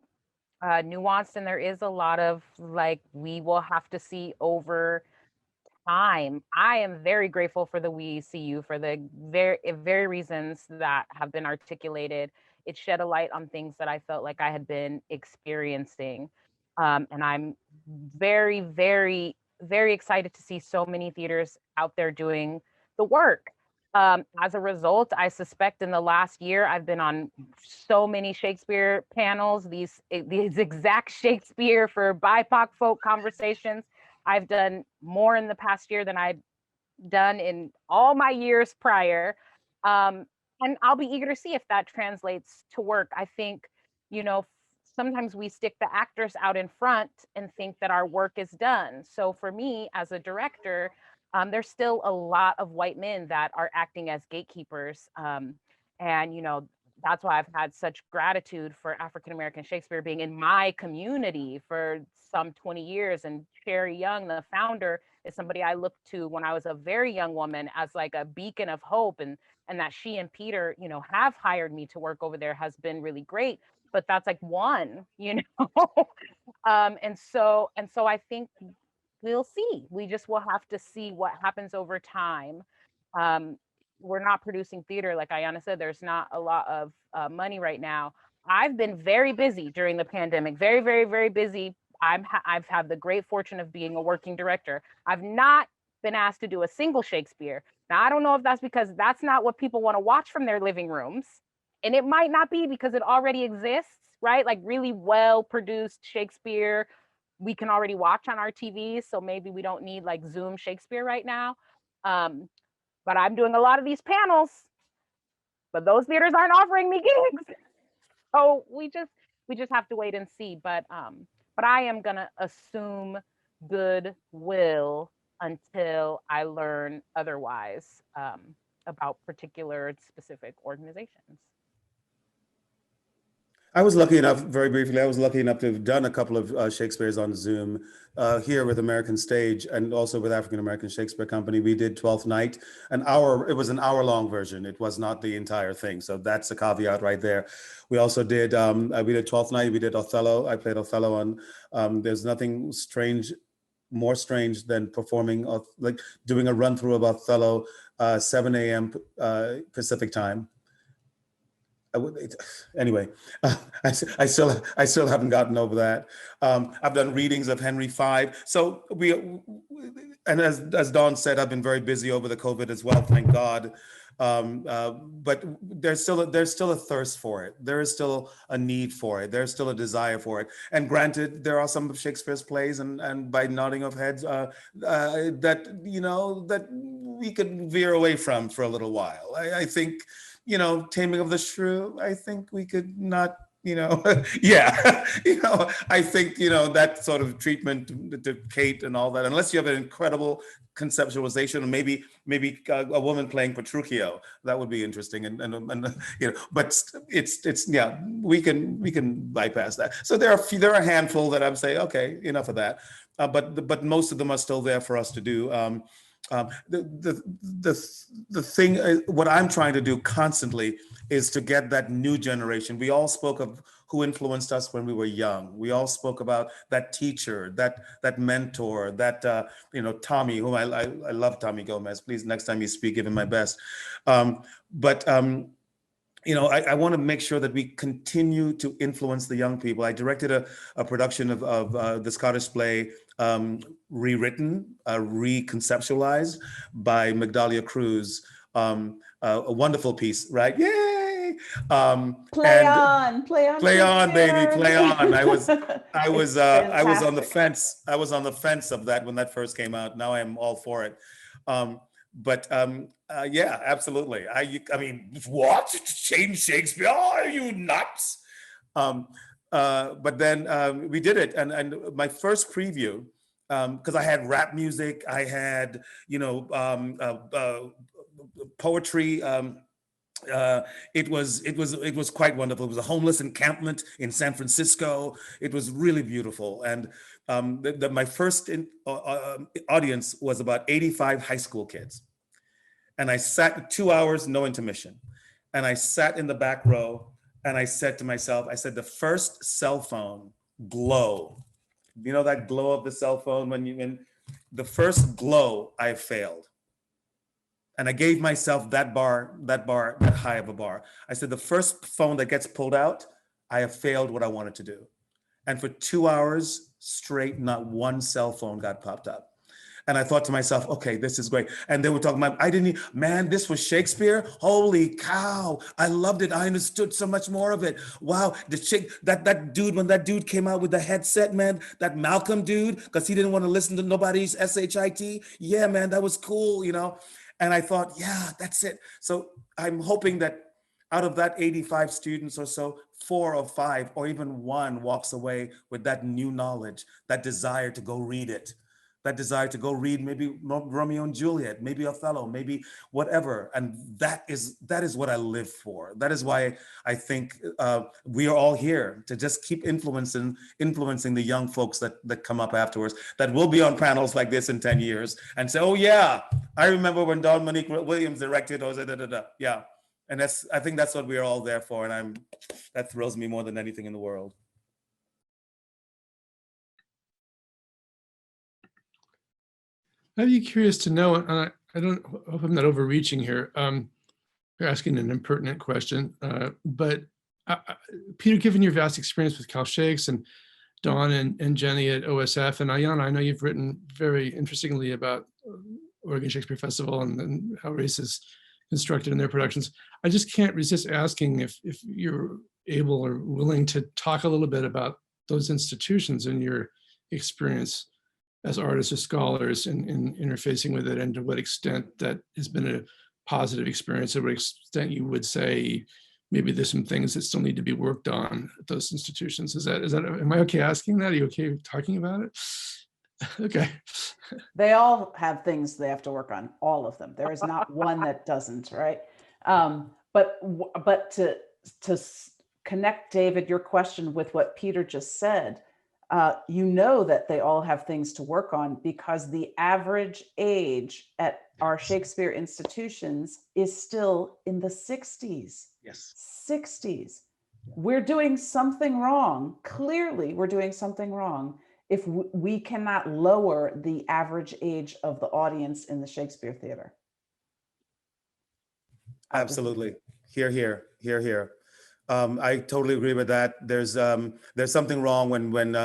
nuanced, and there is a lot of, like, we will have to see over time. I am very grateful for the We See You for the very reasons that have been articulated. It shed a light on things that I felt like I had been experiencing. And I'm very, very, very excited to see so many theaters out there doing the work. As a result, I suspect in the last year, I've been on so many Shakespeare panels, these exact Shakespeare for BIPOC folk conversations. I've done more in the past year than I've done in all my years prior. And I'll be eager to see if that translates to work. I think, sometimes we stick the actors out in front and think that our work is done. So for me as a director, there's still a lot of white men that are acting as gatekeepers. And, that's why I've had such gratitude for African American Shakespeare being in my community for some 20 years. And Sherry Young, the founder, is somebody I looked to when I was a very young woman as like a beacon of hope. And that she and Peter, have hired me to work over there has been really great. But that's like one, and so I think we'll see. We just will have to see what happens over time. Um, we're not producing theater, like Ayana said. There's not a lot of money right now. I've been very busy during the pandemic, very, very, very busy. I've had the great fortune of being a working director. I've not been asked to do a single Shakespeare. Now, I don't know if that's because that's not what people want to watch from their living rooms. And it might not be because it already exists, right? Like really well produced Shakespeare we can already watch on our TVs. So maybe we don't need like Zoom Shakespeare right now. But I'm doing a lot of these panels but those theaters aren't offering me gigs. So we just have to wait and see. But I am gonna assume goodwill until I learn otherwise about particular specific organizations. I was lucky enough, very briefly, I was lucky enough to have done a couple of Shakespeare's on Zoom here with American Stage and also with African American Shakespeare Company. We did 12th Night, it was an hour-long version. It was not the entire thing. So that's a caveat right there. We also did, we did 12th Night, we did Othello. I played Othello on, there's nothing more strange than performing, like doing a run through of Othello, 7 a.m. Pacific time. Anyway, I still haven't gotten over that. I've done readings of Henry V. So and as Dawn said, I've been very busy over the COVID as well, thank God. But there's still a thirst for it. There is still a need for it. There's still a desire for it. And granted, there are some of Shakespeare's plays, and by nodding of heads, that we could veer away from for a little while. I think, Taming of the Shrew, I think we could not, yeah, I think, that sort of treatment to Kate and all that, unless you have an incredible conceptualization, or maybe a woman playing Petruchio, that would be interesting. And but it's yeah, we can bypass that. So there are a handful that I'm saying, okay, enough of that. But most of them are still there for us to do. The thing, what I'm trying to do constantly is to get that new generation. We all spoke of who influenced us when we were young. We all spoke about that teacher, that mentor, that Tommy, whom I love Tommy Gomez. Please, next time you speak, give him my best. I want to make sure that we continue to influence the young people. I directed a production of the Scottish play Rewritten, reconceptualized by Magdalia Cruz. A wonderful piece, right? Yay! Play on, baby, play on. I was on the fantastic. fence. I was on the fence of that when that first came out. Now I am all for it. Yeah, absolutely. I mean, what? Change Shakespeare? Oh, are you nuts? But then we did it, and my first preview, because I had rap music, I had poetry. It was quite wonderful. It was a homeless encampment in San Francisco. It was really beautiful, and my first audience was about 85 high school kids. And I sat 2 hours, no intermission. And I sat in the back row and I said to myself, the first cell phone glow, that glow of the cell phone when the first glow, I failed. And I gave myself that high of a bar. I said, the first phone that gets pulled out, I have failed what I wanted to do. And for 2 hours straight, not one cell phone got popped up. And I thought to myself, okay, this is great. And they were talking about, this was Shakespeare? Holy cow, I loved it. I understood so much more of it. Wow, that dude, when that dude came out with the headset, man, that Malcolm dude, because he didn't want to listen to nobody's SHIT. Yeah, man, that was cool, And I thought, yeah, that's it. So I'm hoping that out of that 85 students or so, 4 or 5 or even 1 walks away with that new knowledge, that desire to go read it. That desire to go read maybe Romeo and Juliet, maybe Othello, maybe whatever. And that is what I live for. That is why I think we are all here to just keep influencing the young folks that come up afterwards, that will be on panels like this in 10 years and say, oh yeah, I remember when Dawn Monique Williams directed, yeah. And I think that's what we're all there for. And that thrills me more than anything in the world. I'd be curious to know, and I don't hope I'm not overreaching here. You're asking an impertinent question, but Peter, given your vast experience with Cal Shakes and Dawn and Jenny at OSF, and Ayanna, I know you've written very interestingly about Oregon Shakespeare Festival and how race is constructed in their productions. I just can't resist asking if you're able or willing to talk a little bit about those institutions and your experience as artists or scholars in interfacing with it, and to what extent that has been positive experience, to what extent you would say maybe there's some things that still need to be worked on at those institutions. Is that, am I okay asking that? Are you okay talking about it? Okay. They all have things they have to work on, all of them. There is not one that doesn't, right? But to connect, David, your question with what Peter just said, you know that they all have things to work on because the average age at our Shakespeare institutions is still in the 60s. Yes. 60s. We're doing something wrong. Clearly, we're doing something wrong if we cannot lower the average age of the audience in the Shakespeare Theater. Absolutely. Here. I totally agree with that. There's something wrong when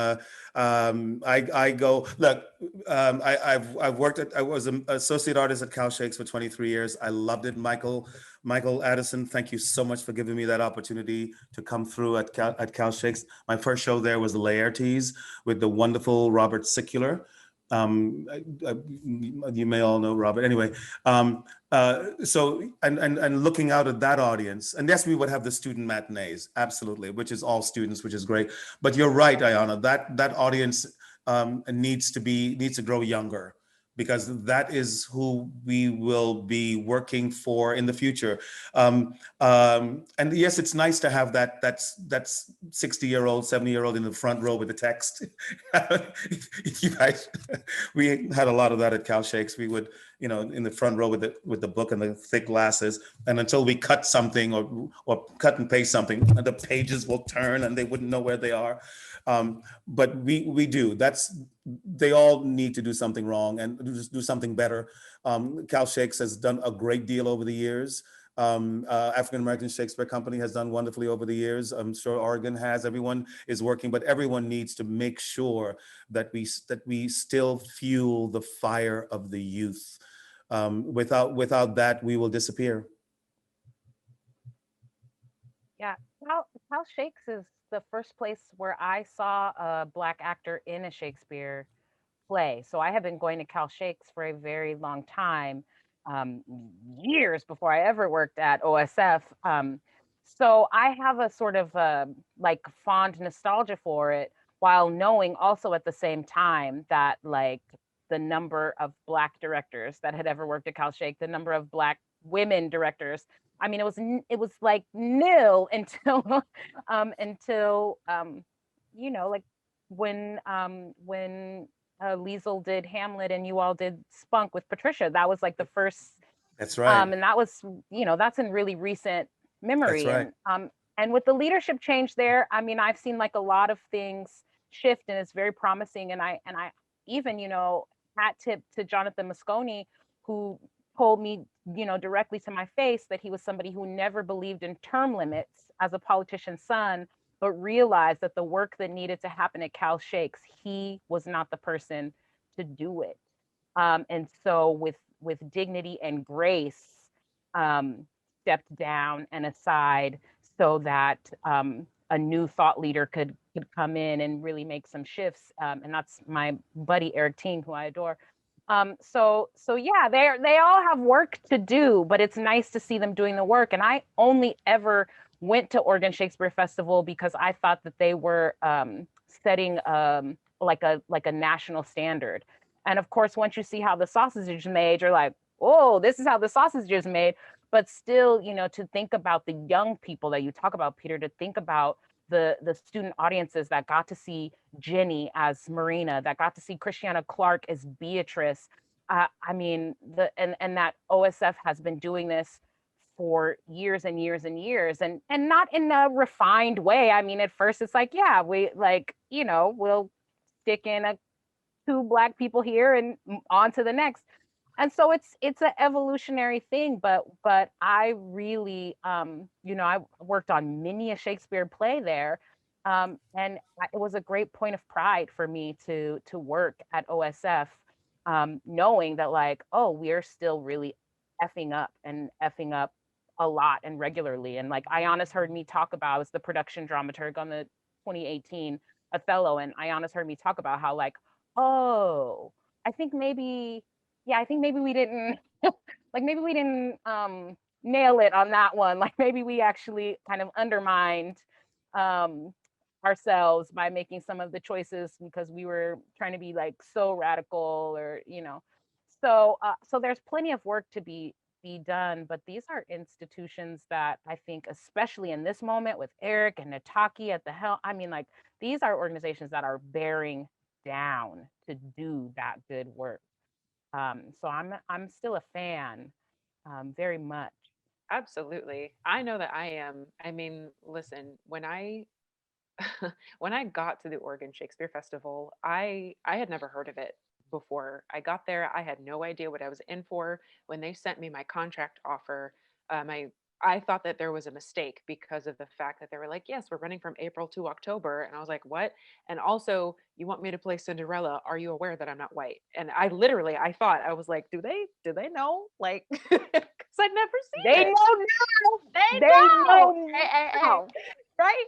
I go look. I've worked I was an associate artist at Cal Shakes for 23 years. I loved it. Michael Addison, thank you so much for giving me that opportunity to come through at Cal Shakes. My first show there was Laertes with the wonderful Robert Sicular. You may all know Robert. Anyway, so looking out at that audience, and yes, we would have the student matinees, absolutely, which is all students, which is great. But you're right, Ayana, that audience needs to grow younger, because that is who we will be working for in the future. And yes, it's nice to have that 60-year-old, 70-year-old in the front row with the text. You guys, we had a lot of that at Cal Shakes. We would, in the front row with the book and the thick glasses, and until we cut something or cut and paste something, the pages will turn and they wouldn't know where they are. But we do. They all need to do something wrong and do something better. Cal Shakes has done a great deal over the years. African American Shakespeare Company has done wonderfully over the years. I'm sure Oregon has. Everyone is working, but everyone needs to make sure that we still fuel the fire of the youth. Without that, we will disappear. Yeah, Cal Shakes is the first place where I saw a Black actor in a Shakespeare play. So I have been going to Cal Shakes for a very long time, years before I ever worked at OSF. So I have a sort of like fond nostalgia for it, while knowing also at the same time that like the number of Black directors that had ever worked at Cal Shake, the number of Black women directors, I mean, it was like nil until like when Liesl did Hamlet and you all did Spunk with Patricia. That was like the first. That's right. And that was, that's in really recent memory. That's right. And with the leadership change there, I mean, I've seen like a lot of things shift, and it's very promising. And I even, hat tip to Jonathan Moscone, who told me, directly to my face that he was somebody who never believed in term limits as a politician's son, but realized that the work that needed to happen at Cal Shakes, he was not the person to do it. And so with dignity and grace, stepped down and aside so that a new thought leader could come in and really make some shifts. And that's my buddy Eric Teen, who I adore. So yeah, they all have work to do, but it's nice to see them doing the work. And I only ever went to Oregon Shakespeare Festival because I thought that they were setting like a national standard. And of course, once you see how the sausage is made, you're like, oh, this is how the sausage is made. But still, to think about the young people that you talk about, Peter, to think about the student audiences that got to see Jenny as Marina, that got to see Christiana Clark as Beatrice. I mean, and that OSF has been doing this for years and years and years, and not in a refined way. I mean, at first it's like, yeah, we like, we'll stick in two Black people here and on to the next. And so it's an evolutionary thing, but I really, I worked on many a Shakespeare play there. And it was a great point of pride for me to work at OSF, knowing that like, oh, we're still really effing up a lot and regularly. And like Ionis heard me talk about, I was the production dramaturg on the 2018 Othello, and Ionis heard me talk about how like, oh, I think maybe yeah, I think maybe we didn't like maybe we didn't nail it on that one. Like maybe we actually kind of undermined um ourselves by making some of the choices because we were trying to be like so radical or so there's plenty of work to be done, but these are institutions that I think, especially in this moment with Eric and Nataki at the helm, I mean, like these are organizations that are bearing down to do that good work. So I'm still a fan, very much. Absolutely. I know that I am. I mean, listen, when I when I got to the Oregon Shakespeare Festival, I had never heard of it before. I got there, I had no idea what I was in for. When they sent me my contract offer, I thought that there was a mistake because of the fact that they were like, "Yes, we're running from April to October," and I was like, "What?" And also, "You want me to play Cinderella? Are you aware that I'm not white?" And I literally, I thought I was like, do they know? Like, because I'd never seen They it. know now. They They know. know Hey, now. right?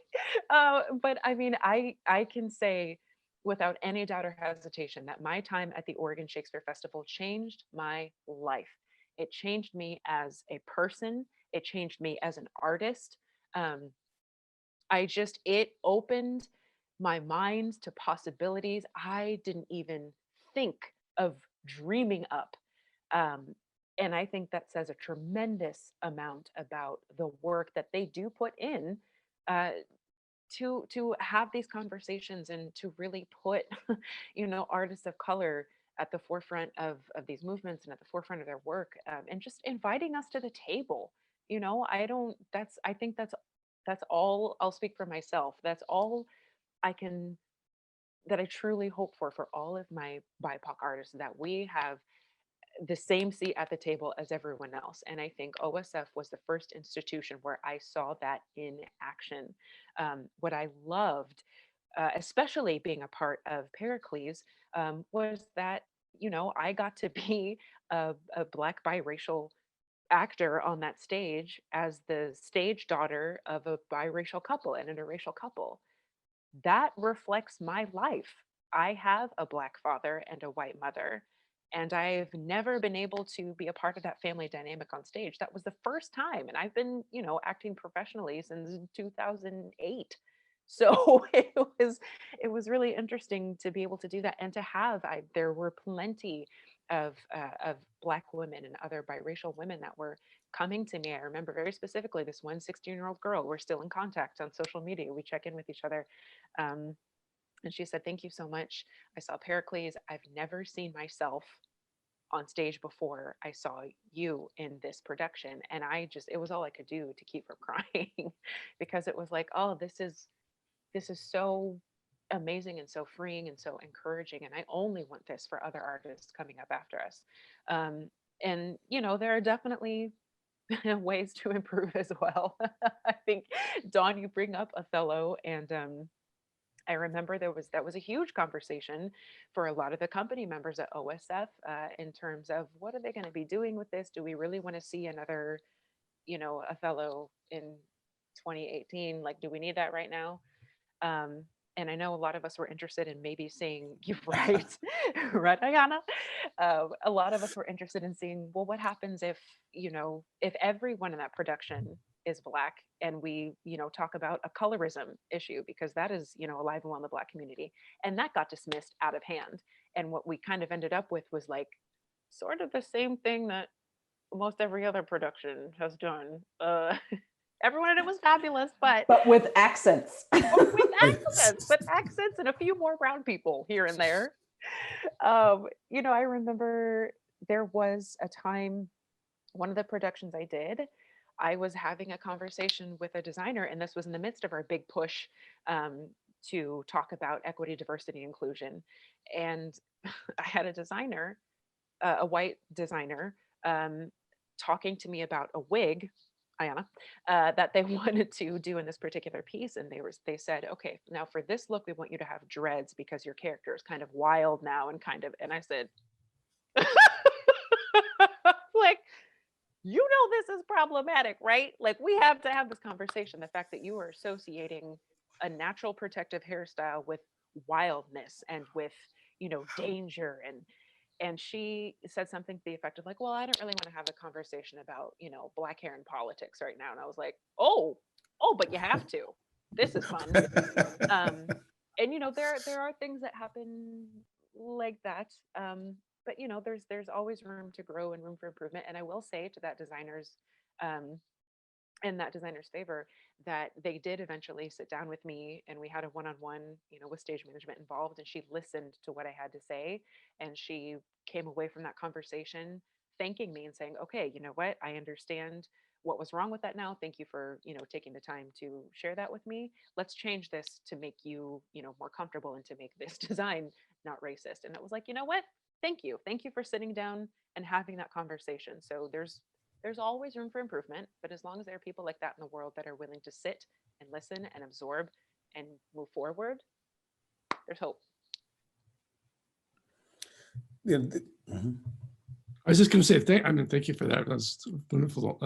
But I mean, I can say without any doubt or hesitation that my time at the Oregon Shakespeare Festival changed my life. It changed me as a person. It changed me as an artist. Um, it opened my mind to possibilities I didn't even think of dreaming up. Um, and I think that says a tremendous amount about the work that they do put in uh, to have these conversations and to really put artists of color at the forefront of these movements and at the forefront of their work, and just inviting us to the table. I don't that's I think that's all. I'll speak for myself. That's all I can that I truly hope for all of my BIPOC artists, that we have the same seat at the table as everyone else. And I think OSF was the first institution where I saw that in action. What I loved, especially being a part of Pericles, was that, I got to be a Black biracial actor on that stage as the stage daughter of a biracial couple and interracial couple. That reflects my life. I have a Black father and a white mother, and I've never been able to be a part of that family dynamic on stage. That was the first time, and I've been, acting professionally since 2008. So it was really interesting to be able to do that and to have. There were plenty of Black women and other biracial women that were coming to me. I remember very specifically this one 16-year-old girl. We're still in contact on social media. We check in with each other. Um, and she said, "Thank you so much. I saw Pericles. I've never seen myself on stage before. I saw you in this production." And it was all I could do to keep from crying because it was like, oh, this is so amazing and so freeing and so encouraging. And I only want this for other artists coming up after us. And, there are definitely ways to improve as well. I think, Dawn, you bring up Othello, and I remember that was a huge conversation for a lot of the company members at OSF, in terms of what are they going to be doing with this? Do we really want to see another, Othello in 2018? Like, do we need that right now? Um, and I know a lot of us were interested in maybe seeing, you're right, right, Ayana. A lot of us were interested in seeing, well, what happens if everyone in that production is Black, and we, talk about a colorism issue, because that is, alive and well in the Black community. And that got dismissed out of hand. And what we kind of ended up with was like sort of the same thing that almost every other production has done. Everyone in it was fabulous, but with accents. with accents and a few more brown people here and there. I remember there was a time, one of the productions I did, I was having a conversation with a designer, and this was in the midst of our big push, to talk about equity, diversity, inclusion. And I had a designer, a white designer, talking to me about a wig, Ayana, that they wanted to do in this particular piece. And they said, okay, now for this look, we want you to have dreads because your character is kind of wild now and I said, like, this is problematic, right? Like, we have to have this conversation. The fact that you are associating a natural protective hairstyle with wildness and with, danger, and And she said something to the effect of like, well, I don't really want to have a conversation about, black hair and politics right now. And I was like, oh, but you have to. This is fun. And there are things that happen like that. But there's always room to grow and room for improvement. And I will say to that designer's um, in that designer's favor, that they did eventually sit down with me and we had a one-on-one, with stage management involved, and she listened to what I had to say, and she came away from that conversation thanking me and saying, okay, you know what, I understand what was wrong with that now. Thank you for, taking the time to share that with me. Let's change this to make you, more comfortable and to make this design not racist. And it was like, you know what? Thank you. Thank you for sitting down and having that conversation. So there's always room for improvement, but as long as there are people like that in the world that are willing to sit and listen and absorb and move forward, there's hope. Yeah, I was just going to say, thank you for that. That's wonderful.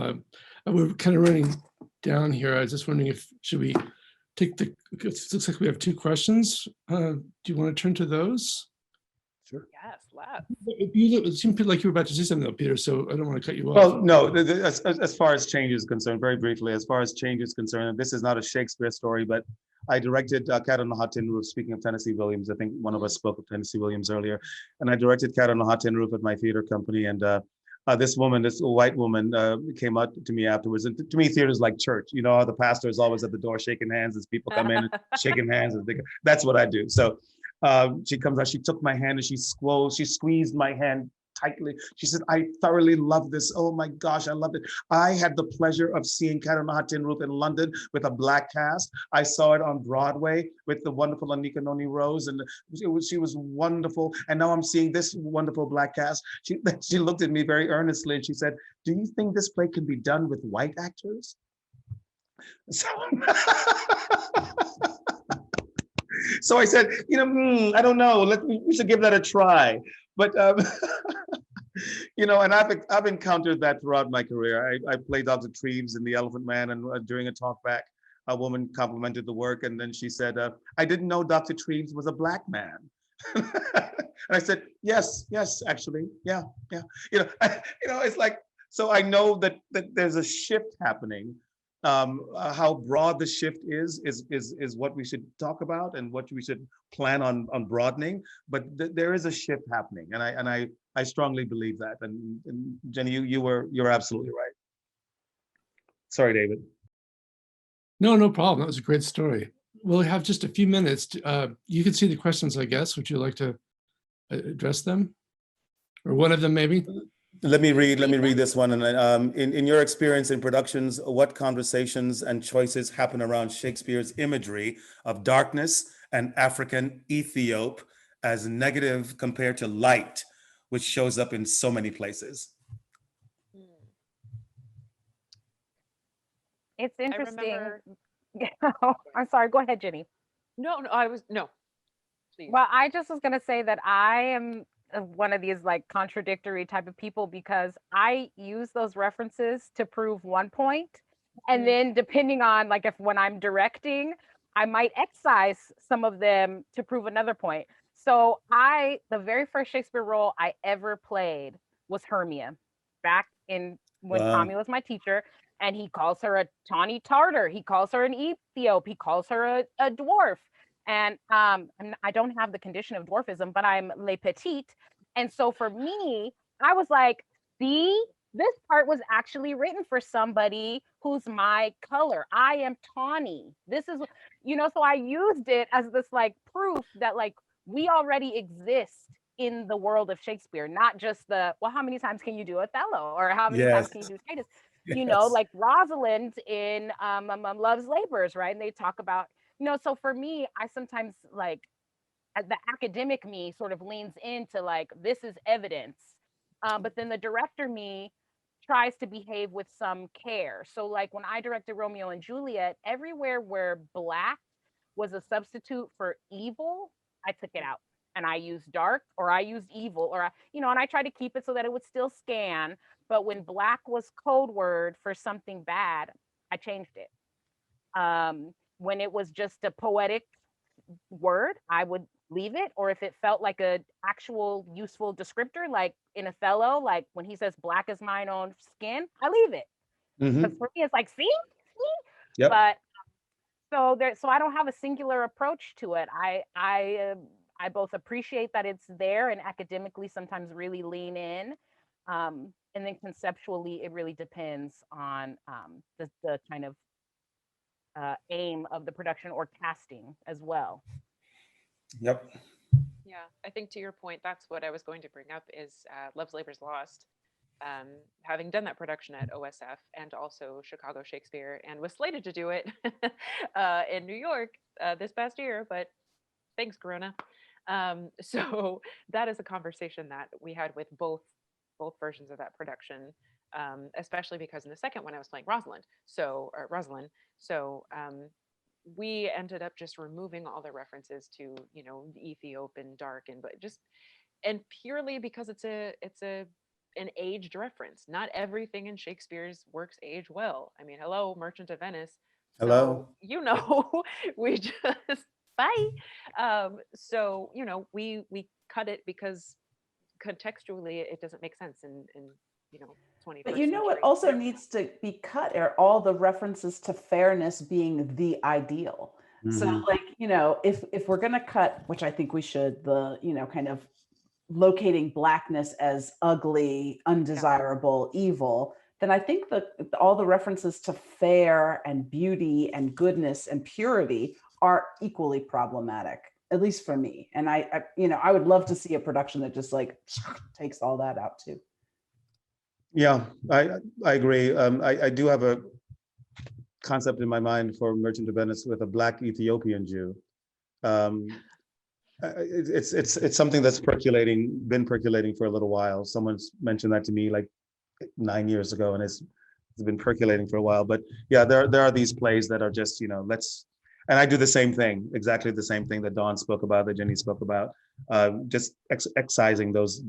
We're kind of running down here. I was just wondering should we take it looks like we have 2 questions. Do you want to turn to those? Sure. Yes, love. It seemed like you were about to say something though, Peter, so I don't want to cut you off. Well, no, as far as change is concerned, very briefly, as far as change is concerned, this is not a Shakespeare story, but I directed Cat on the Hot Tin Roof, speaking of Tennessee Williams. I think one of us spoke of Tennessee Williams earlier. And I directed Cat on the Hot Tin Roof at my theater company. And this white woman came up to me afterwards. And to me, theater's like church. You know how the pastor is always at the door shaking hands as people come in, shaking hands. That's what I do. So she comes out, she took my hand and she squeezed my hand tightly. She said, I thoroughly love this. Oh my gosh, I loved it. I had the pleasure of seeing Cat on the Hot Tin Roof in London with a black cast. I saw it on Broadway with the wonderful Anika Noni Rose, and she was wonderful. And now I'm seeing this wonderful black cast. She looked at me very earnestly and she said, do you think this play can be done with white actors? So, so I said, I don't know. We should give that a try. But and I've encountered that throughout my career. I played Dr. Treves in The Elephant Man, and during a talkback, a woman complimented the work, and then she said, "I didn't know Dr. Treves was a black man." And I said, "Yes, actually, yeah." It's like, so I know that there's a shift happening. How broad the shift is what we should talk about and what we should plan on broadening. But there is a shift happening, and I strongly believe that. And Jenny, you're absolutely right. Sorry, David. No problem. That was a great story. We'll have just a few minutes. You can see the questions, I guess. Would you like to address them, or one of them maybe? Let me read this one. And in your experience in productions, what conversations and choices happen around Shakespeare's imagery of darkness and African Ethiop as negative compared to light, which shows up in so many places? It's interesting. I'm sorry. Go ahead, Jenny. No, please. Well, I just was going to say that I am one of these like contradictory type of people, because I use those references to prove one point, and then depending on like when I'm directing, I might excise some of them to prove another point. So the very first Shakespeare role I ever played was Hermia, back in when Tommy was my teacher, and he calls her a tawny Tartar, he calls her an Ethiop, he calls her a dwarf. And I don't have the condition of dwarfism, but I'm le petite. And so for me, I was like, see, this part was actually written for somebody who's my color. I am tawny. This is, so I used it as this like proof that like we already exist in the world of Shakespeare, not just how many times can you do Othello, or how many times can you do Titus? Yes. Like Rosalind in Love's Labors, right? And they talk about, so for me, I sometimes like the academic me sort of leans into like, this is evidence. But then the director me tries to behave with some care. So like when I directed Romeo and Juliet, everywhere where Black was a substitute for evil, I took it out. And I used dark, or I used evil, or, and I tried to keep it so that it would still scan. But when Black was code word for something bad, I changed it. When it was just a poetic word, I would leave it. Or if it felt like a actual useful descriptor, like in Othello, like when he says black is mine own skin, I leave it. Because for me, it's like, see? Yep. But so I don't have a singular approach to it. I both appreciate that it's there and academically sometimes really lean in. And then conceptually, it really depends on the kind of aim of the production or casting as well. Yep. Yeah, I think to your point, that's what I was going to bring up is Love's Labor's Lost. Having done that production at OSF and also Chicago Shakespeare, and was slated to do it in New York this past year, but thanks, Corona. So that is a conversation that we had with both versions of that production, especially because in the second one I was playing Rosalind. So we ended up just removing all the references to the Ethiopian dark and purely because it's an aged reference. Not everything in Shakespeare's works age well. I mean, hello, Merchant of Venice. Hello. So, we just bye. So we cut it because contextually it doesn't make sense in 21st But you know what century also America. needs to be cut are all the references to fairness being the ideal. So like, if we're going to cut, which I think we should, the, kind of locating blackness as ugly, undesirable, evil, then I think that all the references to fair and beauty and goodness and purity are equally problematic, at least for me. And I would love to see a production that just like takes all that out too. Yeah, I agree. I do have a concept in my mind for Merchant of Venice with a Black Ethiopian Jew. It's something that's been percolating for a little while. Someone's mentioned that to me like 9 years ago, and it's been percolating for a while. But yeah, there are these plays that are just and I do the same thing, exactly the same thing that Dawn spoke about, that Jenny spoke about, just excising those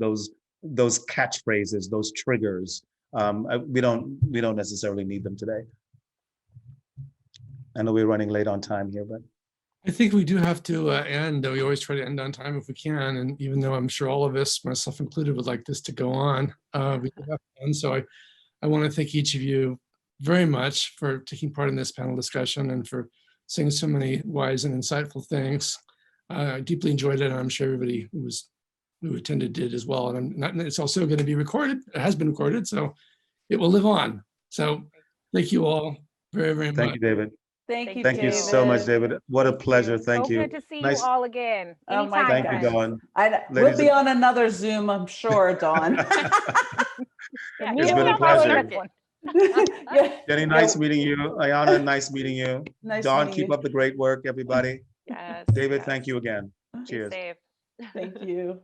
catchphrases, those triggers. We don't necessarily need them today. I know we're running late on time here, but I think we do have to end. We always try to end on time if we can. And even though I'm sure all of us, myself included, would like this to go on, we do have to end. So I want to thank each of you very much for taking part in this panel discussion and for saying so many wise and insightful things. I deeply enjoyed it, and I'm sure everybody who attended did as well. And it's also going to be recorded. It has been recorded, so it will live on. So thank you all very, very much. thank you, David. Thank you, Thank you so much, David. What a pleasure. Thank So you. good to see Nice. you all again. Oh my Anytime, Thank you, friends. Dawn. We'll Ladies be and- on another Zoom, I'm sure, Dawn. Yeah, It's you been a will follow pleasure. this one. Yeah. Jenny, nice meeting you. Ayana, nice meeting you. Nice Dawn, meeting keep you. up the great work, everybody. Yes. David, yes. thank you again. Be Cheers. safe. Thank you.